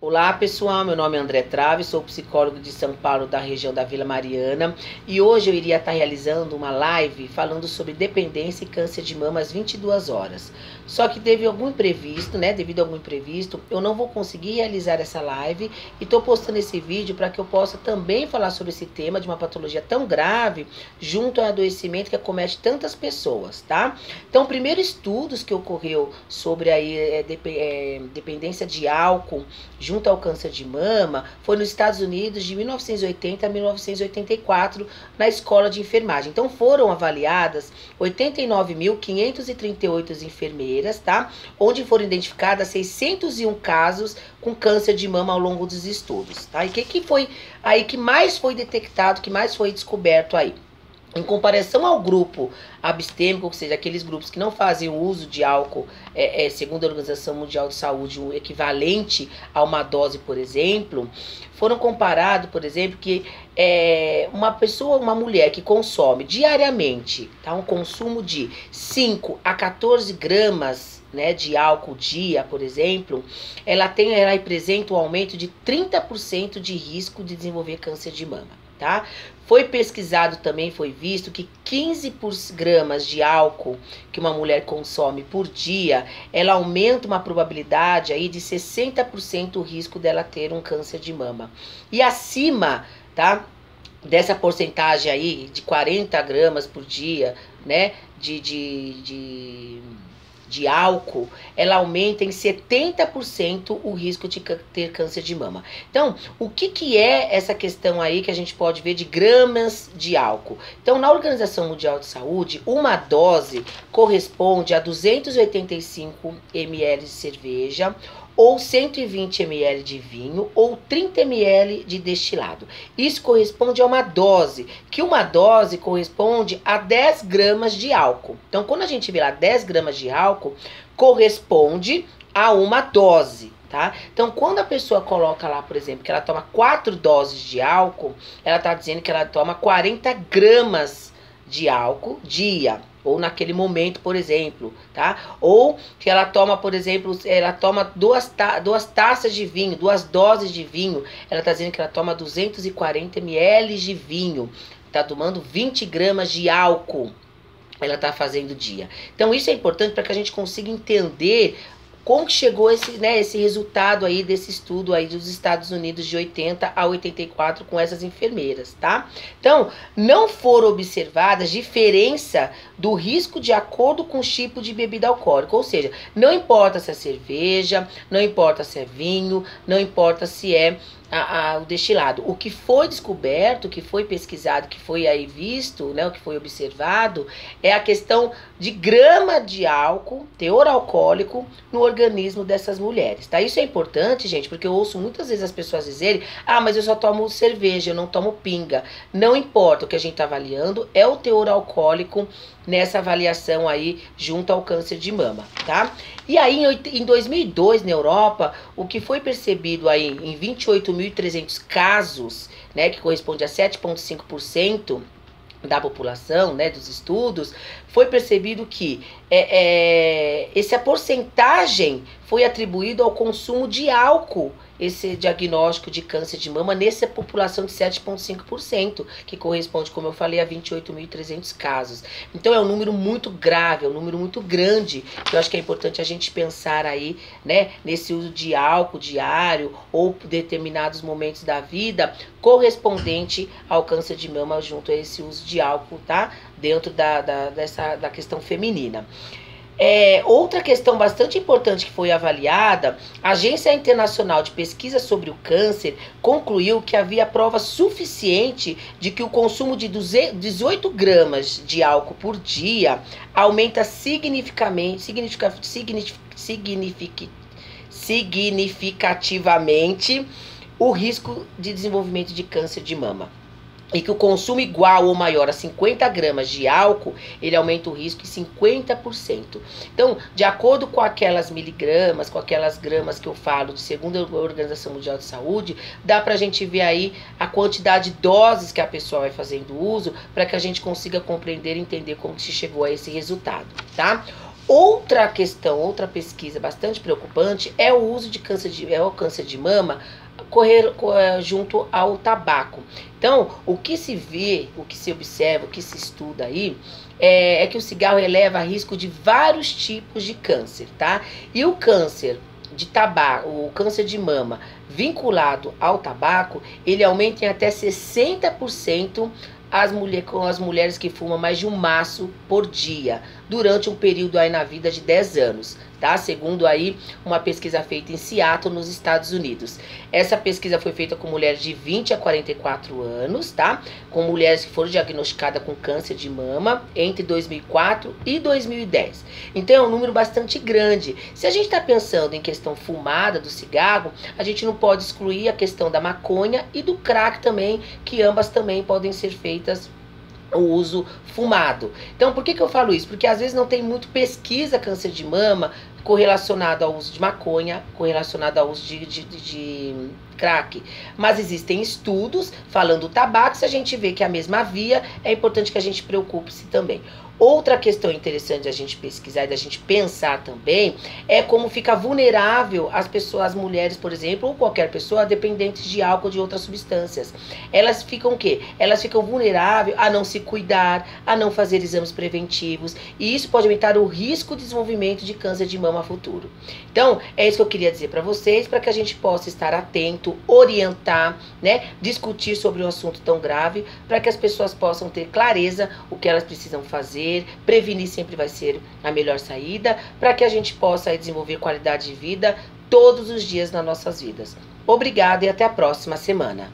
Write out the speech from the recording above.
Olá pessoal, meu nome é André Trave, sou psicólogo de São Paulo, da região da Vila Mariana, e hoje eu iria estar realizando uma live falando sobre dependência e câncer de mama às 22 horas. Só que teve algum imprevisto, devido a algum imprevisto, eu não vou conseguir realizar essa live e estou postando esse vídeo para que eu possa também falar sobre esse tema de uma patologia tão grave junto ao adoecimento que acomete tantas pessoas, tá? Então, primeiro estudos que ocorreu sobre dependência de álcool junto ao câncer de mama, foi nos Estados Unidos de 1980 a 1984, na escola de enfermagem. Então foram avaliadas 89.538 enfermeiras, tá? Onde foram identificadas 601 casos com câncer de mama ao longo dos estudos, tá? E o que foi aí que mais foi detectado, que mais foi descoberto aí? Em comparação ao grupo abstêmico, ou seja, aqueles grupos que não fazem uso de álcool, segundo a Organização Mundial de Saúde, o equivalente a uma dose, por exemplo, foram comparados, por exemplo, que uma mulher que consome diariamente, tá, um consumo de 5 a 14 gramas de álcool dia, por exemplo, ela representa um aumento de 30% de risco de desenvolver câncer de mama. Tá? Foi pesquisado também, foi visto que 15 gramas de álcool que uma mulher consome por dia, ela aumenta uma probabilidade aí de 60% o risco dela ter um câncer de mama. E acima, tá, dessa porcentagem aí de 40 gramas por dia, de álcool, ela aumenta em 70% o risco de ter câncer de mama. Então, o que é essa questão aí que a gente pode ver de gramas de álcool? Então, na Organização Mundial de Saúde, uma dose corresponde a 285 ml de cerveja, ou 120 ml de vinho, ou 30 ml de destilado. Isso corresponde a uma dose, que uma dose corresponde a 10 gramas de álcool. Então, quando a gente vê lá 10 gramas de álcool, corresponde a uma dose, tá? Então, quando a pessoa coloca lá, por exemplo, que ela toma 4 doses de álcool, ela tá dizendo que ela toma 40 gramas de álcool dia, ou naquele momento, por exemplo, tá? Ou que ela toma, por exemplo, ela toma duas taças de vinho, 2 doses de vinho, ela tá dizendo que ela toma 240 ml de vinho, tá tomando 20 gramas de álcool, ela tá fazendo dia. Então isso é importante para que a gente consiga entender como que chegou esse resultado aí desse estudo aí dos Estados Unidos de 80 a 84 com essas enfermeiras, tá? Então, não foram observadas diferença do risco de acordo com o tipo de bebida alcoólica, ou seja, não importa se é cerveja, não importa se é vinho, não importa se é o destilado. O que foi descoberto, o que foi pesquisado, que foi aí visto, o que foi observado, é a questão de grama de álcool, teor alcoólico, no organismo dessas mulheres, tá? Isso é importante, gente, porque eu ouço muitas vezes as pessoas dizerem: ah, mas eu só tomo cerveja, eu não tomo pinga. Não importa, o que a gente tá avaliando é o teor alcoólico nessa avaliação aí junto ao câncer de mama, tá? E aí em 2002 na Europa, o que foi percebido aí em 28.300 casos, que corresponde a 7,5% da população, dos estudos, foi percebido que essa porcentagem foi atribuído ao consumo de álcool, esse diagnóstico de câncer de mama nessa população de 7,5%, que corresponde, como eu falei, a 28.300 casos. Então é um número muito grave, é um número muito grande, que eu acho que é importante a gente pensar aí, nesse uso de álcool diário ou determinados momentos da vida correspondente ao câncer de mama junto a esse uso de álcool, tá? Dentro da questão feminina. Outra questão bastante importante que foi avaliada, a Agência Internacional de Pesquisa sobre o Câncer concluiu que havia prova suficiente de que o consumo de 18 gramas de álcool por dia aumenta significativamente o risco de desenvolvimento de câncer de mama. E que o consumo igual ou maior a 50 gramas de álcool, ele aumenta o risco em 50%. Então, de acordo com aquelas miligramas, com aquelas gramas que eu falo, segundo a Organização Mundial de Saúde, dá pra gente ver aí a quantidade de doses que a pessoa vai fazendo uso, para que a gente consiga compreender e entender como se chegou a esse resultado, tá? Outra questão, outra pesquisa bastante preocupante é o uso de câncer de mama junto ao tabaco. Então, o que se vê, o que se observa, o que se estuda aí é que o cigarro eleva risco de vários tipos de câncer, tá? E o câncer de tabaco, o câncer de mama vinculado ao tabaco, ele aumenta em até 60% com as mulheres que fumam mais de um maço por dia, durante um período aí na vida de 10 anos, tá? Segundo aí uma pesquisa feita em Seattle, nos Estados Unidos. Essa pesquisa foi feita com mulheres de 20 a 44 anos, tá? Com mulheres que foram diagnosticadas com câncer de mama entre 2004 e 2010. Então é um número bastante grande. Se a gente está pensando em questão fumada do cigarro, a gente não pode excluir a questão da maconha e do crack também, que ambas também podem ser feitas o uso fumado. Então, por que eu falo isso? Porque às vezes não tem muito pesquisa câncer de mama correlacionado ao uso de maconha, correlacionado ao uso de crack. Mas existem estudos falando do tabaco, se a gente vê que é a mesma via, é importante que a gente preocupe-se também. Outra questão interessante da gente pesquisar e da gente pensar também é como fica vulnerável as pessoas, as mulheres, por exemplo, ou qualquer pessoa dependentes de álcool ou de outras substâncias. Elas ficam o quê? Elas ficam vulneráveis a não se cuidar, a não fazer exames preventivos, e isso pode aumentar o risco de desenvolvimento de câncer de mama futuro. Então, é isso que eu queria dizer para vocês, para que a gente possa estar atento, orientar, né, discutir sobre um assunto tão grave, para que as pessoas possam ter clareza o que elas precisam fazer. Prevenir sempre vai ser a melhor saída, para que a gente possa desenvolver qualidade de vida todos os dias nas nossas vidas. Obrigada e até a próxima semana.